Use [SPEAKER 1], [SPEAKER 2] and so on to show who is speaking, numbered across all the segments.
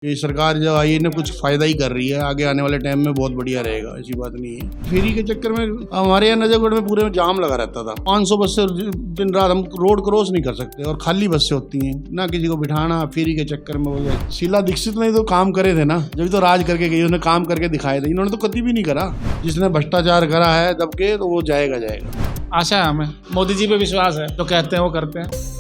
[SPEAKER 1] ये सरकार जो आई है ना कुछ फायदा ही कर रही है, आगे आने वाले टाइम में बहुत बढ़िया रहेगा, ऐसी बात नहीं है। फ्री के चक्कर में हमारे यहाँ नजफगढ़ में पूरे में जाम लगा रहता था। 500 बस से दिन रात हम रोड क्रॉस नहीं कर सकते और खाली बस से होती हैं ना, किसी को बिठाना फ्री के चक्कर में। वो शीला दीक्षित ने तो काम करे थे ना, जब तो राज करके गई, उन्होंने काम करके दिखाए थे। इन्होंने तो कभी भी नहीं करा। जिसने भ्रष्टाचार करा है दब के, तो वो जाएगा।
[SPEAKER 2] आशा है हमें, मोदी जी पे विश्वास है, जो कहते हैं वो करते हैं।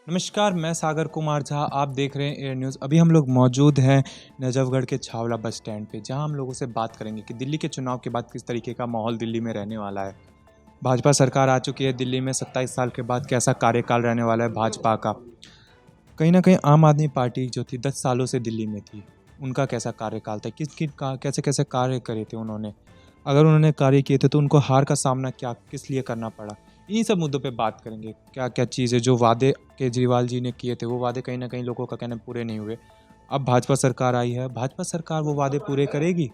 [SPEAKER 3] नमस्कार, मैं सागर कुमार झा, आप देख रहे हैं एयर न्यूज़। अभी हम लोग मौजूद हैं नजफगढ़ के छावला बस स्टैंड पे, जहां हम लोगों से बात करेंगे कि दिल्ली के चुनाव के बाद किस तरीके का माहौल दिल्ली में रहने वाला है। भाजपा सरकार आ चुकी है दिल्ली में, 27 साल के बाद कैसा कार्यकाल रहने वाला है भाजपा का। कहीं ना कहीं आम आदमी पार्टी जो थी 10 सालों से दिल्ली में थी, उनका कैसा कार्यकाल था, कैसे कैसे कार्य करे थे उन्होंने, अगर उन्होंने कार्य किए थे तो उनको हार का सामना किस लिए करना पड़ा। इन्हीं सब मुद्दों पे बात करेंगे। क्या क्या चीज़ें जो वादे केजरीवाल जी ने किए थे, वो वादे कहीं ना कहीं लोगों का कहना पूरे नहीं हुए। अब भाजपा सरकार आई है, भाजपा सरकार वो वादे पूरे करेगी।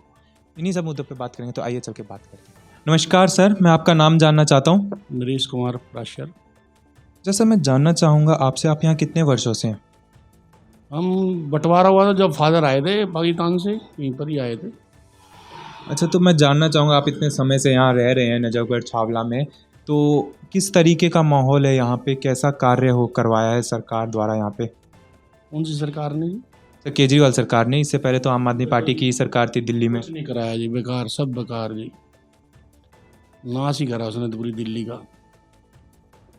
[SPEAKER 3] इन्हीं सब मुद्दों पे बात करेंगे, तो आइए चल के बात करते हैं। नमस्कार सर, मैं आपका नाम जानना चाहता हूँ।
[SPEAKER 1] नरेश कुमार प्राशर।
[SPEAKER 3] जैसा मैं जानना चाहूँगा आपसे, आप यहाँ कितने वर्षों से हैं?
[SPEAKER 1] हम बंटवारा हुआ था जब फादर आए थे पाकिस्तान से, यहीं पर ही आए थे।
[SPEAKER 3] अच्छा, तो मैं जानना चाहूँगा, आप इतने समय से यहाँ रह रहे हैं नजफगढ़ छावला में, तो किस तरीके का माहौल है यहाँ पे, कैसा कार्य हो करवाया है सरकार द्वारा यहाँ पे?
[SPEAKER 1] कौन सी सरकार ने जी?
[SPEAKER 3] सर, केजरीवाल सरकार ने। इससे पहले तो आम आदमी पार्टी की सरकार थी दिल्ली में।
[SPEAKER 1] कुछ नहीं कराया जी, बेकार, सब बेकार जी। नाश ही करा उसने तो पूरी दिल्ली का।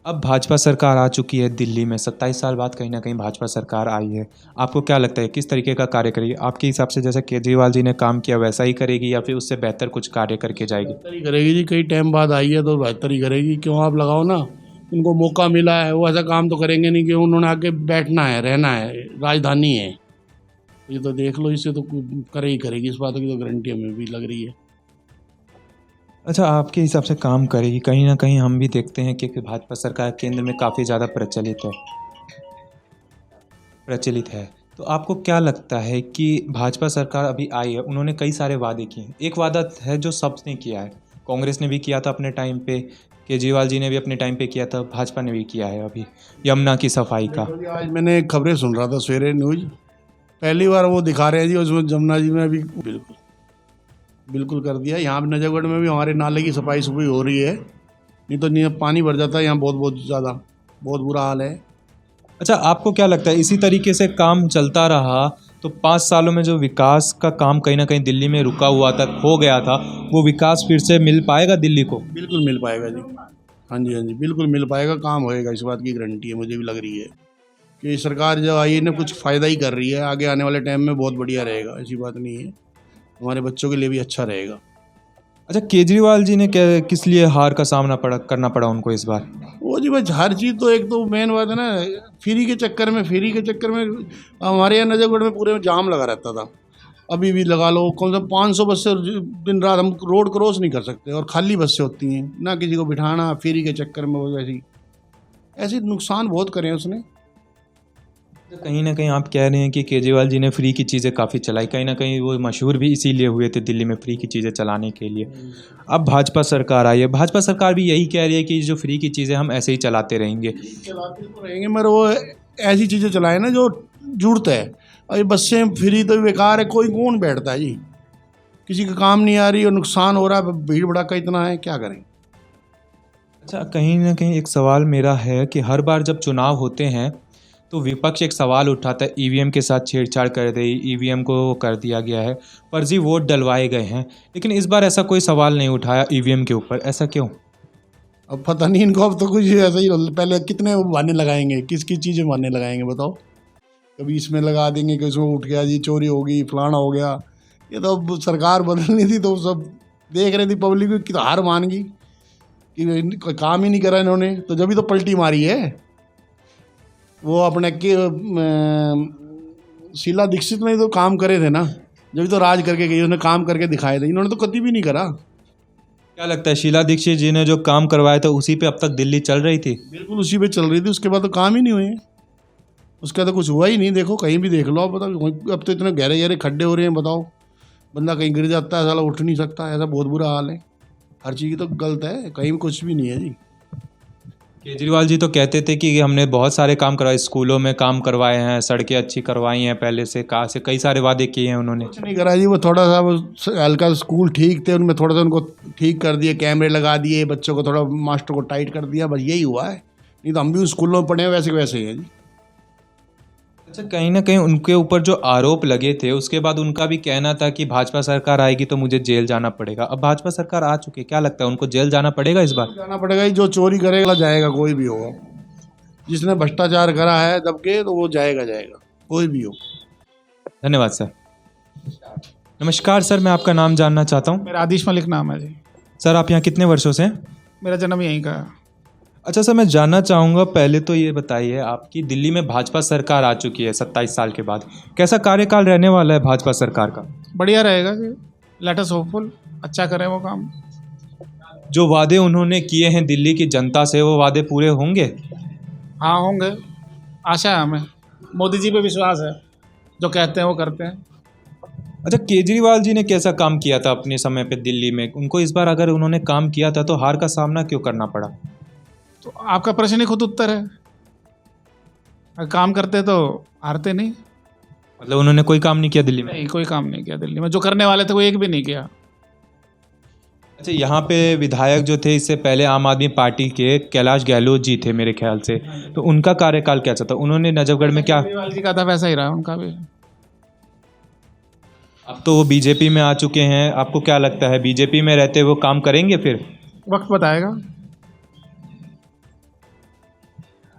[SPEAKER 3] अब भाजपा सरकार आ चुकी है दिल्ली में, 27 साल बाद कहीं ना कहीं भाजपा सरकार आई है। आपको क्या लगता है किस तरीके का कार्य करेगी? आपके हिसाब से जैसे केजरीवाल जी ने काम किया वैसा ही करेगी, या फिर उससे बेहतर कुछ कार्य करके जाएगी?
[SPEAKER 1] बेहतर ही करेगी जी, कई टाइम बाद आई है तो बेहतर ही करेगी। क्यों आप लगाओ ना, उनको मौका मिला है, वो ऐसा काम तो करेंगे नहीं कि उन्होंने आके बैठना है, रहना है, राजधानी है। ये तो देख लो, इसे तो करे ही करेगी, इस बात की तो गारंटी हमें भी लग रही है।
[SPEAKER 3] अच्छा, आपके हिसाब से काम करेगी? कहीं ना कहीं हम भी देखते हैं कि भाजपा सरकार केंद्र में काफ़ी ज़्यादा प्रचलित है। तो आपको क्या लगता है कि भाजपा सरकार अभी आई है, उन्होंने कई सारे वादे किए हैं। एक वादा है जो सबने किया है, कांग्रेस ने भी किया था अपने टाइम पे, केजरीवाल जी ने भी अपने टाइम पे किया था, भाजपा ने भी किया है अभी, यमुना की सफाई का।
[SPEAKER 1] आज मैंने खबरें सुन रहा था सवेरे न्यूज, पहली बार वो दिखा रहे हैं जी, उसमें जमुना जी में अभी बिल्कुल कर दिया। यहाँ भी नजफगढ़ में भी हमारे नाले की सफाई हो रही है, नहीं तो नहीं पानी भर जाता है यहाँ, बहुत ज़्यादा, बहुत बुरा हाल है।
[SPEAKER 3] अच्छा, आपको क्या लगता है इसी तरीके से काम चलता रहा तो 5 सालों में जो विकास का काम कहीं ना कहीं दिल्ली में रुका हुआ था, खो गया था, वो विकास फिर से मिल पाएगा दिल्ली को?
[SPEAKER 1] बिल्कुल मिल पाएगा जी। हाँ जी, बिल्कुल मिल पाएगा, काम होएगा, इस बात की गारंटी है, मुझे भी लग रही है कि सरकार जो आई है ना कुछ फ़ायदा ही कर रही है, आगे आने वाले टाइम में बहुत बढ़िया रहेगा, ऐसी बात नहीं है। हमारे बच्चों के लिए भी अच्छा रहेगा।
[SPEAKER 3] अच्छा, केजरीवाल जी ने किस लिए हार का सामना करना पड़ा उनको इस बार?
[SPEAKER 1] वो जी बस हर चीज़ तो, एक तो मेन बात है ना, फ्री के चक्कर में हमारे यहाँ नजफगढ़ में पूरे में जाम लगा रहता था। अभी भी लगा लो, कम से कम 500 बस से दिन रात हम रोड क्रॉस नहीं कर सकते और खाली बस से होती हैं ना, किसी को बिठाना फ्री के चक्कर में। वो ऐसी नुकसान बहुत करे उसने।
[SPEAKER 3] कहीं ना कहीं आप कह रहे हैं कि केजरीवाल जी ने फ्री की चीज़ें काफ़ी चलाई, कहीं ना कहीं वो मशहूर भी इसीलिए हुए थे दिल्ली में, फ्री की चीज़ें चलाने के लिए। अब भाजपा सरकार आई है, भाजपा सरकार भी यही कह रही है कि जो फ्री की चीज़ें हम ऐसे ही चलाते रहेंगे।
[SPEAKER 1] चलाते तो रहेंगे, मगर वो ऐसी चीज़ें चलाए ना जो जुड़ता है। अभी बसें फ्री तो बेकार है, कोई कौन बैठता है जी, किसी का काम नहीं आ रही और नुकसान हो रहा है, भीड़ भड़का इतना है, क्या करें।
[SPEAKER 3] अच्छा, कहीं ना कहीं एक सवाल मेरा है कि हर बार जब चुनाव होते हैं तो विपक्ष एक सवाल उठाता है, ईवीएम के साथ छेड़छाड़ कर दी, ईवीएम को कर दिया गया है, फर्जी वोट डलवाए गए हैं, लेकिन इस बार ऐसा कोई सवाल नहीं उठाया ईवीएम के ऊपर। ऐसा क्यों?
[SPEAKER 1] अब पता नहीं इनको, अब तो कुछ ऐसा ही, पहले कितने बहाने लगाएंगे, किसकी चीज़ें बहाने लगाएंगे बताओ। कभी इसमें लगा देंगे कि उसमें उठ गया जी, चोरी हो गई, फलाना हो गया। ये तो अब सरकार बदलनी थी तो सब देख रही थी, पब्लिक की तो हार मान गई कि कोई काम ही नहीं करा इन्होंने, तो जब भी तो पलटी मारी है। वो अपने के शीला दीक्षित ने तो काम करे थे ना, जब तो राज करके गई, उसने काम करके दिखाए थे, इन्होंने तो कभी भी नहीं करा।
[SPEAKER 3] क्या लगता है शीला दीक्षित जी ने जो काम करवाया था उसी पे अब तक दिल्ली चल रही थी?
[SPEAKER 1] बिल्कुल उसी पे चल रही थी, उसके बाद तो काम ही नहीं हुए, उसका तो कुछ हुआ ही नहीं। देखो कहीं भी देख लो आप, बताओ, अब तो इतने गहरे गहरे खड्डे हो रहे हैं, बताओ, बंदा कहीं गिर जाता है, साला उठ नहीं सकता, ऐसा बहुत बुरा हाल है। हर चीज़ तो गलत है, कहीं भी कुछ भी नहीं है जी।
[SPEAKER 3] केजरीवाल जी तो कहते थे कि हमने बहुत सारे काम करवाए, स्कूलों में काम करवाए हैं, सड़कें अच्छी करवाई हैं, पहले से कहा से कई सारे वादे किए हैं उन्होंने।
[SPEAKER 1] कुछ नहीं करा जी, वो थोड़ा सा वो हल्का स्कूल ठीक थे, उनमें थोड़ा सा उनको ठीक कर दिए, कैमरे लगा दिए, बच्चों को थोड़ा मास्टर को टाइट कर दिया, बस यही हुआ है। नहीं तो हम भी उन स्कूलों में पढ़े हैं, वैसे के वैसे ही हैं जी।
[SPEAKER 3] अच्छा, कहीं ना कहीं उनके ऊपर जो आरोप लगे थे उसके बाद उनका भी कहना था कि भाजपा सरकार आएगी तो मुझे जेल जाना पड़ेगा। अब भाजपा सरकार आ चुकी है, क्या लगता है उनको जेल जाना पड़ेगा इस बार?
[SPEAKER 1] जाना पड़ेगा ही, जो चोरी करेगा जाएगा, कोई भी होगा। जिसने भ्रष्टाचार करा है दबके, तो वो जाएगा जाएगा, कोई भी हो।
[SPEAKER 3] धन्यवाद सर। नमस्कार सर, मैं आपका नाम जानना चाहता हूँ।
[SPEAKER 2] मेरा आदिश मलिक नाम है जी।
[SPEAKER 3] सर, आप यहाँ कितने वर्षों से हैं?
[SPEAKER 2] मेरा जन्म यहीं का है।
[SPEAKER 3] अच्छा सर, मैं जानना चाहूँगा, पहले तो ये बताइए, आपकी दिल्ली में भाजपा सरकार आ चुकी है 27 साल के बाद, कैसा कार्यकाल रहने वाला है भाजपा सरकार का?
[SPEAKER 2] बढ़िया रहेगा जी, लेट अस होपफुल, अच्छा करें वो काम।
[SPEAKER 3] जो वादे उन्होंने किए हैं दिल्ली की जनता से, वो वादे पूरे होंगे?
[SPEAKER 2] हाँ होंगे, आशा है हमें, मोदी जी पे विश्वास है, जो कहते हैं वो करते हैं।
[SPEAKER 3] अच्छा, केजरीवाल जी ने कैसा काम किया था अपने समय पे दिल्ली में? उनको इस बार अगर उन्होंने काम किया था तो हार का सामना क्यों करना पड़ा?
[SPEAKER 2] तो आपका प्रश्न ही खुद उत्तर है, अगर काम करते तो हारते नहीं।
[SPEAKER 3] मतलब उन्होंने कोई काम नहीं किया दिल्ली में?
[SPEAKER 2] नहीं, कोई काम नहीं किया दिल्ली में, जो करने वाले थे वो एक भी नहीं किया।
[SPEAKER 3] अच्छा, यहाँ पे विधायक जो थे इससे पहले आम आदमी पार्टी के कैलाश गहलोत जी थे मेरे ख्याल से, तो उनका कार्यकाल कैसा था? उन्होंने नजफगढ़ में क्या?
[SPEAKER 2] केजरीवाल जी का था वैसा ही रहा उनका भी।
[SPEAKER 3] अब तो वो बीजेपी में आ चुके हैं, आपको क्या लगता है बीजेपी में रहते वो काम करेंगे फिर?
[SPEAKER 2] वक्त बताएगा।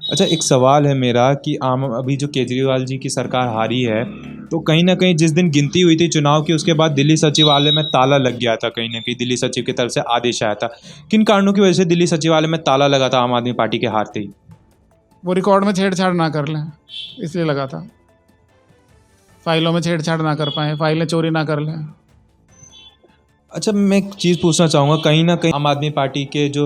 [SPEAKER 3] अच्छा, एक सवाल है मेरा कि अभी जो केजरीवाल जी की सरकार हारी है, तो कहीं ना कहीं जिस दिन गिनती हुई थी चुनाव की, उसके बाद दिल्ली सचिवालय में ताला लग गया था, कहीं ना कहीं दिल्ली सचिव की तरफ से आदेश आया था। किन कारणों की वजह से दिल्ली सचिवालय में ताला लगा था आम आदमी पार्टी के हारते ही?
[SPEAKER 2] वो रिकॉर्ड में छेड़छाड़ ना कर लें, इसलिए लगा था। फाइलों में छेड़छाड़ ना कर पाए, फाइलें चोरी ना कर लें।
[SPEAKER 3] अच्छा, मैं एक चीज़ पूछना चाहूँगा, कहीं ना कहीं आम आदमी पार्टी के जो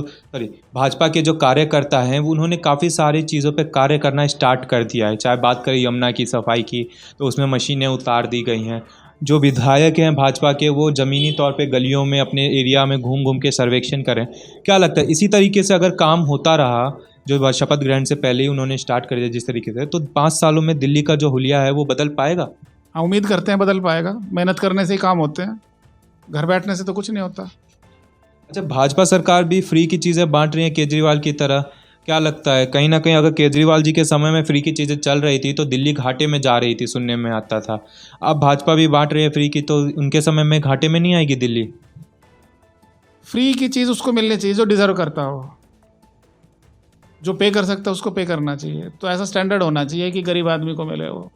[SPEAKER 3] भाजपा के जो कार्यकर्ता हैं, वो उन्होंने काफ़ी सारी चीज़ों पे कार्य करना स्टार्ट कर दिया है। चाहे बात करें यमुना की सफाई की, तो उसमें मशीनें उतार दी गई हैं। जो विधायक हैं भाजपा के, वो ज़मीनी तौर पे गलियों में अपने एरिया में घूम घूम के सर्वेक्षण करें। क्या लगता है इसी तरीके से अगर काम होता रहा, जो शपथ ग्रहण से पहले ही उन्होंने स्टार्ट कर दिया जिस तरीके से, तो 5 सालों में दिल्ली का जो हुलिया है वो बदल पाएगा?
[SPEAKER 2] हाँ, उम्मीद करते हैं बदल पाएगा। मेहनत करने से ही काम होते हैं, घर बैठने से तो कुछ नहीं होता।
[SPEAKER 3] अच्छा, भाजपा सरकार भी फ्री की चीज़ें बांट रही है केजरीवाल की तरह, क्या लगता है कहीं ना कहीं अगर केजरीवाल जी के समय में फ्री की चीज़ें चल रही थी तो दिल्ली घाटे में जा रही थी, सुनने में आता था। अब भाजपा भी बांट रही है फ्री की, तो उनके समय में घाटे में नहीं आएगी दिल्ली?
[SPEAKER 2] फ्री की चीज़ उसको मिलनी चाहिए जो डिज़र्व करता हो, जो पे कर सकता है उसको पे करना चाहिए। तो ऐसा स्टैंडर्ड होना चाहिए कि गरीब आदमी को मिले, वो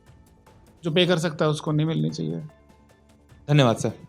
[SPEAKER 2] जो पे कर सकता है उसको नहीं मिलनी चाहिए।
[SPEAKER 3] धन्यवाद सर।